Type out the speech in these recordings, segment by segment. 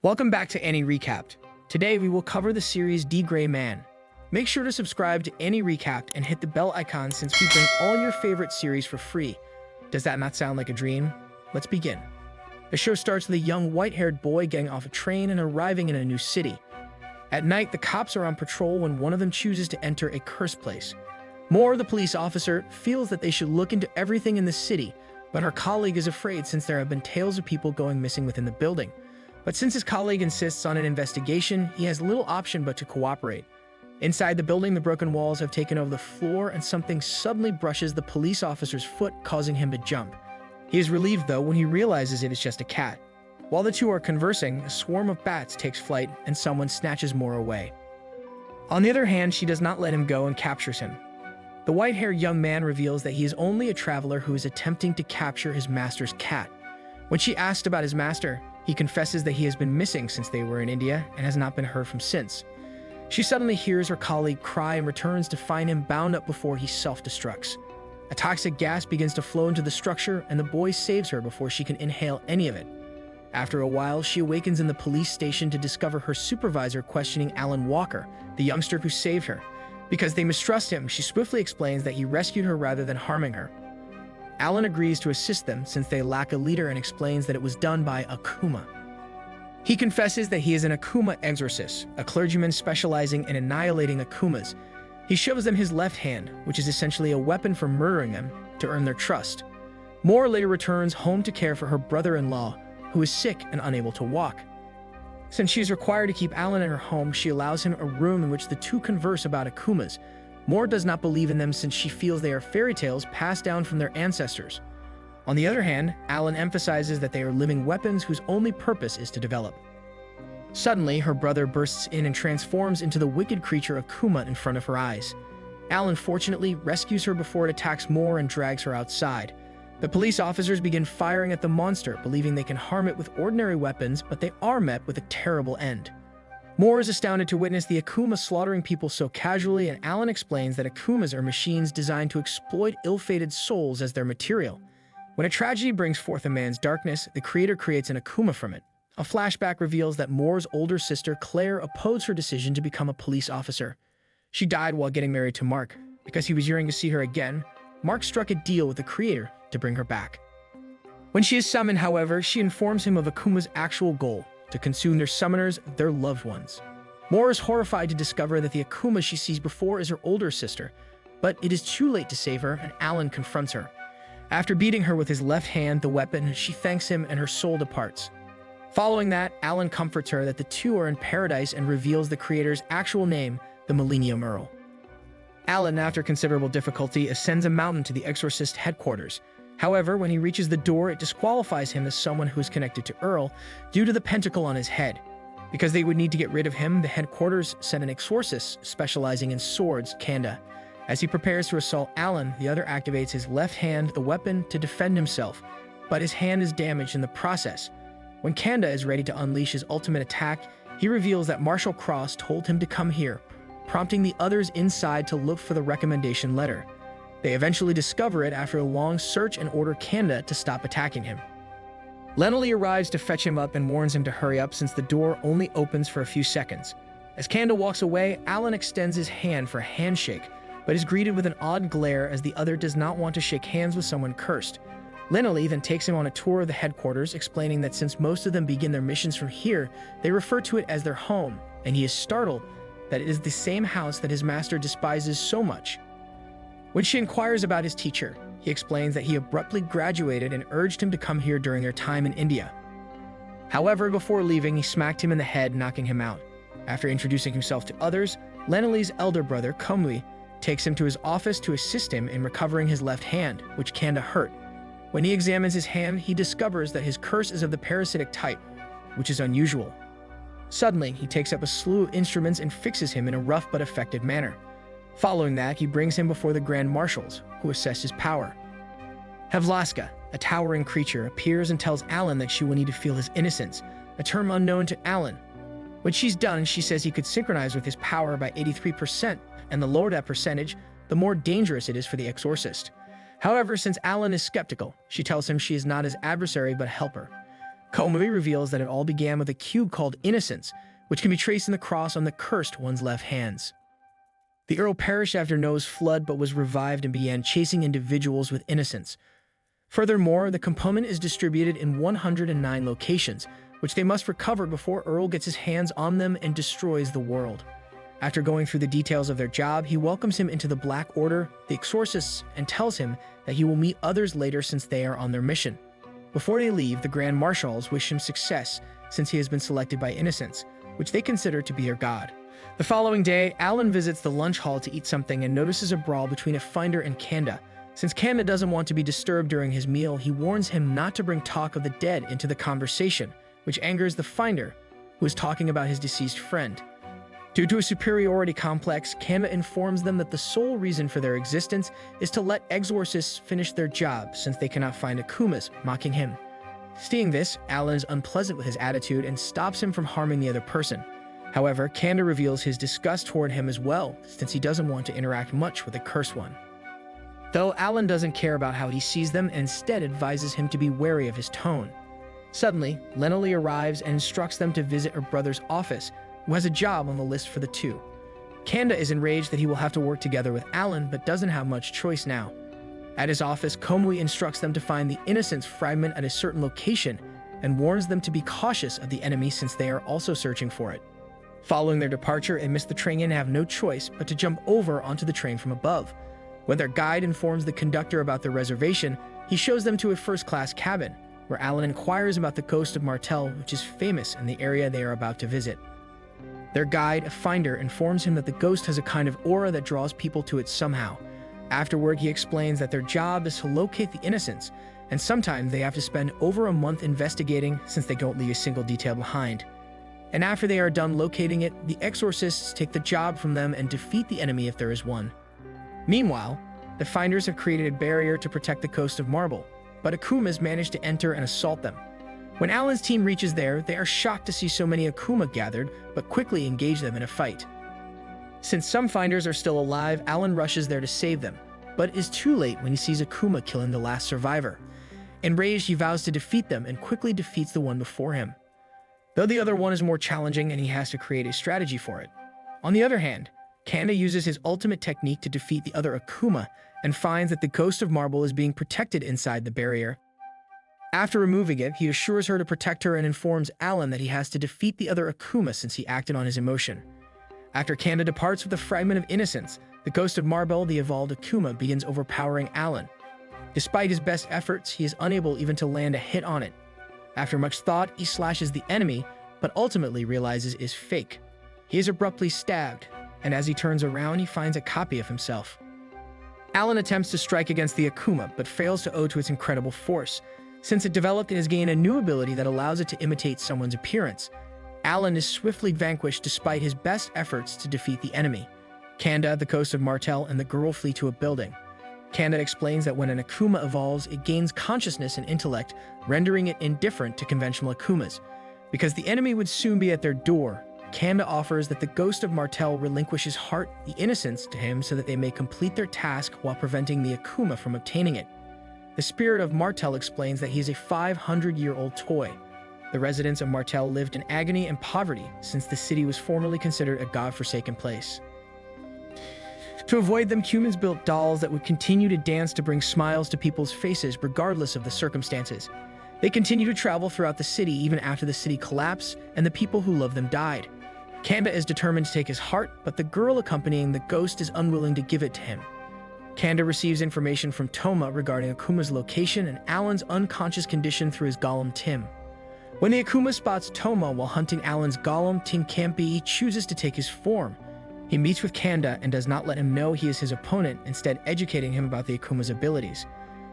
Welcome back to Annie Recapped. Today we will cover the series D Gray Man. Make sure to subscribe to Annie Recapped and hit the bell icon since we bring all your favorite series for free. Does that not sound like a dream? Let's begin. The show starts with a young white-haired boy getting off a train and arriving in a new city. At night, the cops are on patrol when one of them chooses to enter a cursed place. Moore, the police officer, feels that they should look into everything in the city, but her colleague is afraid since there have been tales of people going missing within the building. But since his colleague insists on an investigation, he has little option but to cooperate. Inside the building, the broken walls have taken over the floor and something suddenly brushes the police officer's foot, causing him to jump. He is relieved, though, when he realizes it is just a cat. While the two are conversing, a swarm of bats takes flight and someone snatches Moore away. On the other hand, she does not let him go and captures him. The white-haired young man reveals that he is only a traveler who is attempting to capture his master's cat. When she asked about his master, he confesses that he has been missing since they were in India and has not been heard from since. She suddenly hears her colleague cry and returns to find him bound up before he self-destructs. A toxic gas begins to flow into the structure and the boy saves her before she can inhale any of it. After a while, she awakens in the police station to discover her supervisor questioning Alan Walker, the youngster who saved her. Because they mistrust him, she swiftly explains that he rescued her rather than harming her. Alan agrees to assist them since they lack a leader and explains that it was done by Akuma. He confesses that he is an Akuma Exorcist, a clergyman specializing in annihilating Akumas. He shows them his left hand, which is essentially a weapon for murdering them, to earn their trust. Moore later returns home to care for her brother-in-law, who is sick and unable to walk. Since she is required to keep Alan in her home, she allows him a room in which the two converse about Akumas. Moore does not believe in them since she feels they are fairy tales passed down from their ancestors. On the other hand, Alan emphasizes that they are living weapons whose only purpose is to develop. Suddenly, her brother bursts in and transforms into the wicked creature Akuma in front of her eyes. Alan fortunately rescues her before it attacks Moore and drags her outside. The police officers begin firing at the monster, believing they can harm it with ordinary weapons, but they are met with a terrible end. Moore is astounded to witness the Akuma slaughtering people so casually, and Alan explains that Akumas are machines designed to exploit ill-fated souls as their material. When a tragedy brings forth a man's darkness, the creator creates an Akuma from it. A flashback reveals that Moore's older sister, Claire, opposed her decision to become a police officer. She died while getting married to Mark. Because he was yearning to see her again, Mark struck a deal with the creator to bring her back. When she is summoned, however, she informs him of Akuma's actual goal: to consume their summoners, their loved ones. Moore is horrified to discover that the Akuma she sees before is her older sister, but it is too late to save her, and Alan confronts her. After beating her with his left hand, the weapon, she thanks him and her soul departs. Following that, Alan comforts her that the two are in paradise and reveals the creator's actual name, the Millennium Earl. Alan, after considerable difficulty, ascends a mountain to the Exorcist headquarters. However, when he reaches the door, it disqualifies him as someone who is connected to Earl due to the pentacle on his head. Because they would need to get rid of him, the headquarters sent an Exorcist specializing in swords, Kanda. As he prepares to assault Alan, the other activates his left hand, the weapon, to defend himself, but his hand is damaged in the process. When Kanda is ready to unleash his ultimate attack, he reveals that Marshal Cross told him to come here, prompting the others inside to look for the recommendation letter. They eventually discover it after a long search and order Kanda to stop attacking him. Lenely arrives to fetch him up and warns him to hurry up since the door only opens for a few seconds. As Kanda walks away, Alan extends his hand for a handshake, but is greeted with an odd glare as the other does not want to shake hands with someone cursed. Lenely then takes him on a tour of the headquarters, explaining that since most of them begin their missions from here, they refer to it as their home, and he is startled that it is the same house that his master despises so much. When she inquires about his teacher, he explains that he abruptly graduated and urged him to come here during their time in India. However, before leaving, he smacked him in the head, knocking him out. After introducing himself to others, Lenely's elder brother, Kumli, takes him to his office to assist him in recovering his left hand, which Kanda hurt. When he examines his hand, he discovers that his curse is of the parasitic type, which is unusual. Suddenly, he takes up a slew of instruments and fixes him in a rough but effective manner. Following that, he brings him before the Grand Marshals, who assess his power. Hevlaska, a towering creature, appears and tells Alan that she will need to feel his innocence, a term unknown to Alan. When she's done, she says he could synchronize with his power by 83%, and the lower that percentage, the more dangerous it is for the Exorcist. However, since Alan is skeptical, she tells him she is not his adversary but helper. Komui reveals that it all began with a cube called Innocence, which can be traced in the cross on the cursed one's left hands. The Earl perished after Noah's flood but was revived and began chasing individuals with innocence. Furthermore, the component is distributed in 109 locations, which they must recover before Earl gets his hands on them and destroys the world. After going through the details of their job, he welcomes him into the Black Order, the Exorcists, and tells him that he will meet others later since they are on their mission. Before they leave, the Grand Marshals wish him success since he has been selected by Innocence, which they consider to be their god. The following day, Alan visits the lunch hall to eat something and notices a brawl between a finder and Kanda. Since Kanda doesn't want to be disturbed during his meal, he warns him not to bring talk of the dead into the conversation, which angers the finder, who is talking about his deceased friend. Due to a superiority complex, Kanda informs them that the sole reason for their existence is to let exorcists finish their job since they cannot find Akumas, mocking him. Seeing this, Alan is unpleasant with his attitude and stops him from harming the other person. However, Kanda reveals his disgust toward him as well, since he doesn't want to interact much with the cursed one. Though Alan doesn't care about how he sees them and instead advises him to be wary of his tone. Suddenly, Lenoli arrives and instructs them to visit her brother's office, who has a job on the list for the two. Kanda is enraged that he will have to work together with Alan, but doesn't have much choice now. At his office, Komui instructs them to find the Innocence fragment at a certain location and warns them to be cautious of the enemy since they are also searching for it. Following their departure, they miss the train and have no choice but to jump over onto the train from above. When their guide informs the conductor about their reservation, he shows them to a first-class cabin, where Alan inquires about the ghost of Martel, which is famous in the area they are about to visit. Their guide, a finder, informs him that the ghost has a kind of aura that draws people to it somehow. Afterward, he explains that their job is to locate the Innocence, and sometimes they have to spend over a month investigating since they don't leave a single detail behind. And after they are done locating it, the exorcists take the job from them and defeat the enemy if there is one. Meanwhile, the finders have created a barrier to protect the coast of Marble, but Akumas manage to enter and assault them. When Alan's team reaches there, they are shocked to see so many Akuma gathered, but quickly engage them in a fight. Since some finders are still alive, Alan rushes there to save them, but is too late when he sees Akuma killing the last survivor. Enraged, he vows to defeat them and quickly defeats the one before him, though the other one is more challenging and he has to create a strategy for it. On the other hand, Kanda uses his ultimate technique to defeat the other Akuma and finds that the ghost of Marble is being protected inside the barrier. After removing it, he assures her to protect her and informs Alan that he has to defeat the other Akuma since he acted on his emotion. After Kanda departs with the fragment of Innocence, the ghost of Marble, the evolved Akuma, begins overpowering Alan. Despite his best efforts, he is unable even to land a hit on it. After much thought, he slashes the enemy, but ultimately realizes it is fake. He is abruptly stabbed, and as he turns around, he finds a copy of himself. Alan attempts to strike against the Akuma, but fails to owe to its incredible force. Since it developed, it has gained a new ability that allows it to imitate someone's appearance. Alan is swiftly vanquished despite his best efforts to defeat the enemy. Kanda, the ghost of Martel, and the girl flee to a building. Kanda explains that when an Akuma evolves, it gains consciousness and intellect, rendering it indifferent to conventional Akumas. Because the enemy would soon be at their door, Kanda offers that the ghost of Martel relinquish his heart, the Innocence, to him so that they may complete their task while preventing the Akuma from obtaining it. The spirit of Martel explains that he is a 500-year-old toy. The residents of Martel lived in agony and poverty since the city was formerly considered a god-forsaken place. To avoid them, humans built dolls that would continue to dance to bring smiles to people's faces regardless of the circumstances. They continue to travel throughout the city even after the city collapsed and the people who loved them died. Kanda is determined to take his heart, but the girl accompanying the ghost is unwilling to give it to him. Kanda receives information from Toma regarding Akuma's location and Alan's unconscious condition through his golem Tim. When the Akuma spots Toma while hunting Alan's golem, Tim Campy chooses to take his form. He meets with Kanda and does not let him know he is his opponent, instead educating him about the Akuma's abilities.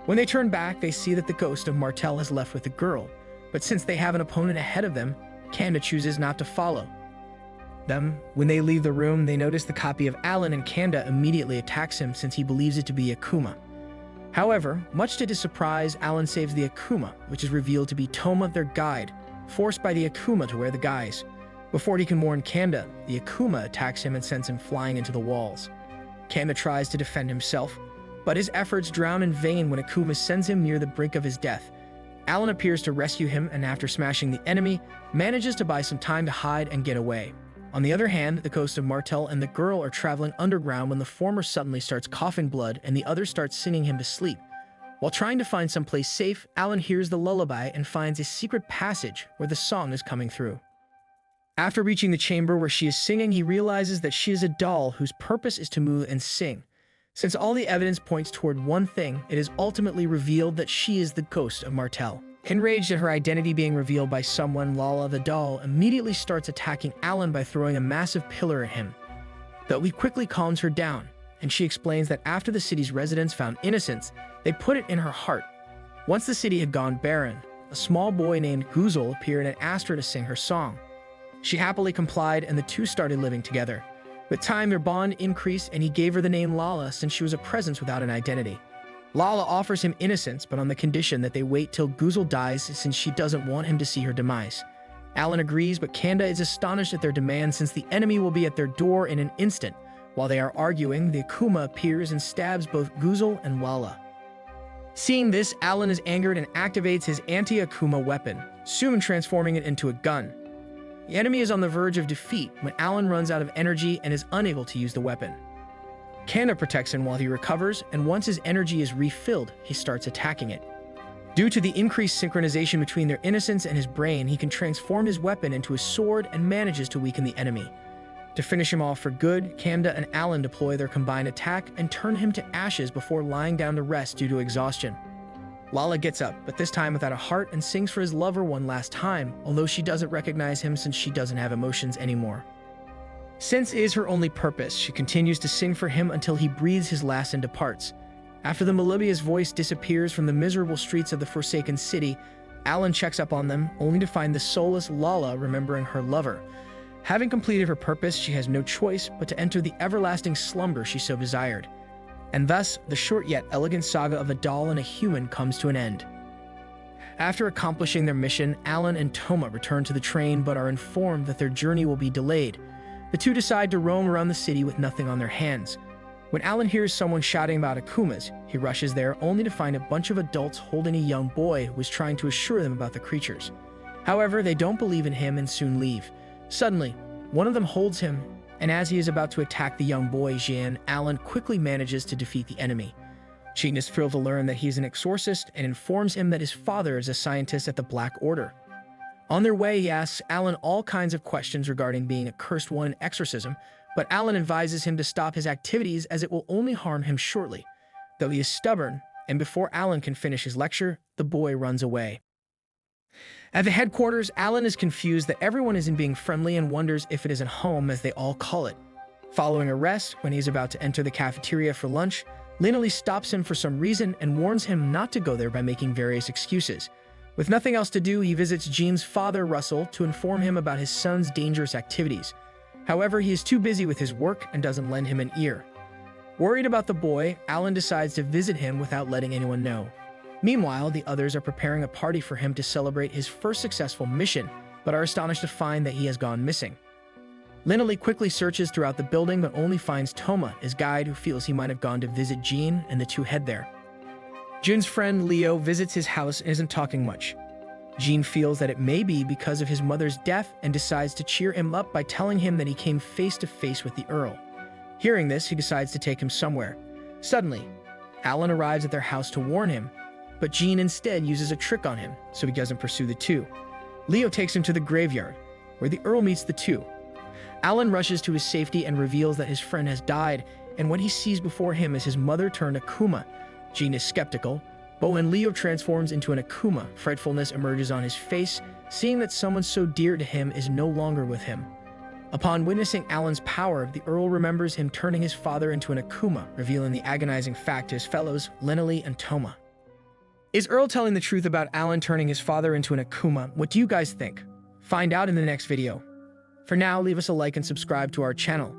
When they turn back, they see that the ghost of Martel has left with the girl, but since they have an opponent ahead of them, Kanda chooses not to follow them. When they leave the room, they notice the copy of Alan and Kanda immediately attacks him since he believes it to be Akuma. However, much to his surprise, Alan saves the Akuma, which is revealed to be Toma, their guide, forced by the Akuma to wear the guise. Before he can warn Kanda, the Akuma attacks him and sends him flying into the walls. Kanda tries to defend himself, but his efforts drown in vain when Akuma sends him near the brink of his death. Alan appears to rescue him and after smashing the enemy, manages to buy some time to hide and get away. On the other hand, the ghost of Martel and the girl are traveling underground when the former suddenly starts coughing blood and the other starts singing him to sleep. While trying to find someplace safe, Alan hears the lullaby and finds a secret passage where the song is coming through. After reaching the chamber where she is singing, he realizes that she is a doll whose purpose is to move and sing. Since all the evidence points toward one thing, it is ultimately revealed that she is the ghost of Martel. Enraged at her identity being revealed by someone, Lala the doll immediately starts attacking Alan by throwing a massive pillar at him. But he quickly calms her down, and she explains that after the city's residents found innocence, they put it in her heart. Once the city had gone barren, a small boy named Guzel appeared and asked her to sing her song. She happily complied and the two started living together. With time, their bond increased and he gave her the name Lala since she was a presence without an identity. Lala offers him innocence, but on the condition that they wait till Guzel dies since she doesn't want him to see her demise. Alan agrees, but Kanda is astonished at their demand since the enemy will be at their door in an instant. While they are arguing, the Akuma appears and stabs both Guzel and Lala. Seeing this, Alan is angered and activates his anti-Akuma weapon, soon transforming it into a gun. The enemy is on the verge of defeat when Alan runs out of energy and is unable to use the weapon. Kanda protects him while he recovers, and once his energy is refilled, he starts attacking it. Due to the increased synchronization between their innocence and his brain, he can transform his weapon into a sword and manages to weaken the enemy. To finish him off for good, Kanda and Alan deploy their combined attack and turn him to ashes before lying down to rest due to exhaustion. Lala gets up, but this time without a heart, and sings for his lover one last time, although she doesn't recognize him since she doesn't have emotions anymore. Since it is her only purpose, she continues to sing for him until he breathes his last and departs. After the melodious voice disappears from the miserable streets of the forsaken city, Alan checks up on them, only to find the soulless Lala remembering her lover. Having completed her purpose, she has no choice but to enter the everlasting slumber she so desired. And thus, the short yet elegant saga of a doll and a human comes to an end. After accomplishing their mission, Alan and Toma return to the train but are informed that their journey will be delayed. The two decide to roam around the city with nothing on their hands. When Alan hears someone shouting about Akumas, he rushes there only to find a bunch of adults holding a young boy who is trying to assure them about the creatures. However, they don't believe in him and soon leave. Suddenly, one of them holds him, and as he is about to attack the young boy, Jean, Alan quickly manages to defeat the enemy. Jean is thrilled to learn that he is an exorcist and informs him that his father is a scientist at the Black Order. On their way, he asks Alan all kinds of questions regarding being a cursed one in exorcism, but Alan advises him to stop his activities as it will only harm him shortly. Though he is stubborn, and before Alan can finish his lecture, the boy runs away. At the headquarters, Alan is confused that everyone isn't being friendly and wonders if it isn't home as they all call it. Following arrest, when he is about to enter the cafeteria for lunch, Linley stops him for some reason and warns him not to go there by making various excuses. With nothing else to do, he visits Jean's father, Russell, to inform him about his son's dangerous activities. However, he is too busy with his work and doesn't lend him an ear. Worried about the boy, Alan decides to visit him without letting anyone know. Meanwhile, the others are preparing a party for him to celebrate his first successful mission, but are astonished to find that he has gone missing. Linley quickly searches throughout the building but only finds Toma, his guide, who feels he might have gone to visit Jean, and the two head there. Jean's friend Leo visits his house and isn't talking much. Jean feels that it may be because of his mother's death and decides to cheer him up by telling him that he came face to face with the Earl. Hearing this, he decides to take him somewhere. Suddenly, Alan arrives at their house to warn him, but Jean instead uses a trick on him, so he doesn't pursue the two. Leo takes him to the graveyard, where the Earl meets the two. Alan rushes to his safety and reveals that his friend has died, and what he sees before him is his mother turned Akuma. Jean is skeptical, but when Leo transforms into an Akuma, fretfulness emerges on his face, seeing that someone so dear to him is no longer with him. Upon witnessing Alan's power, the Earl remembers him turning his father into an Akuma, revealing the agonizing fact to his fellows, Linley and Toma. Is Earl telling the truth about Alan turning his father into an Akuma? What do you guys think? Find out in the next video. For now, leave us a like and subscribe to our channel.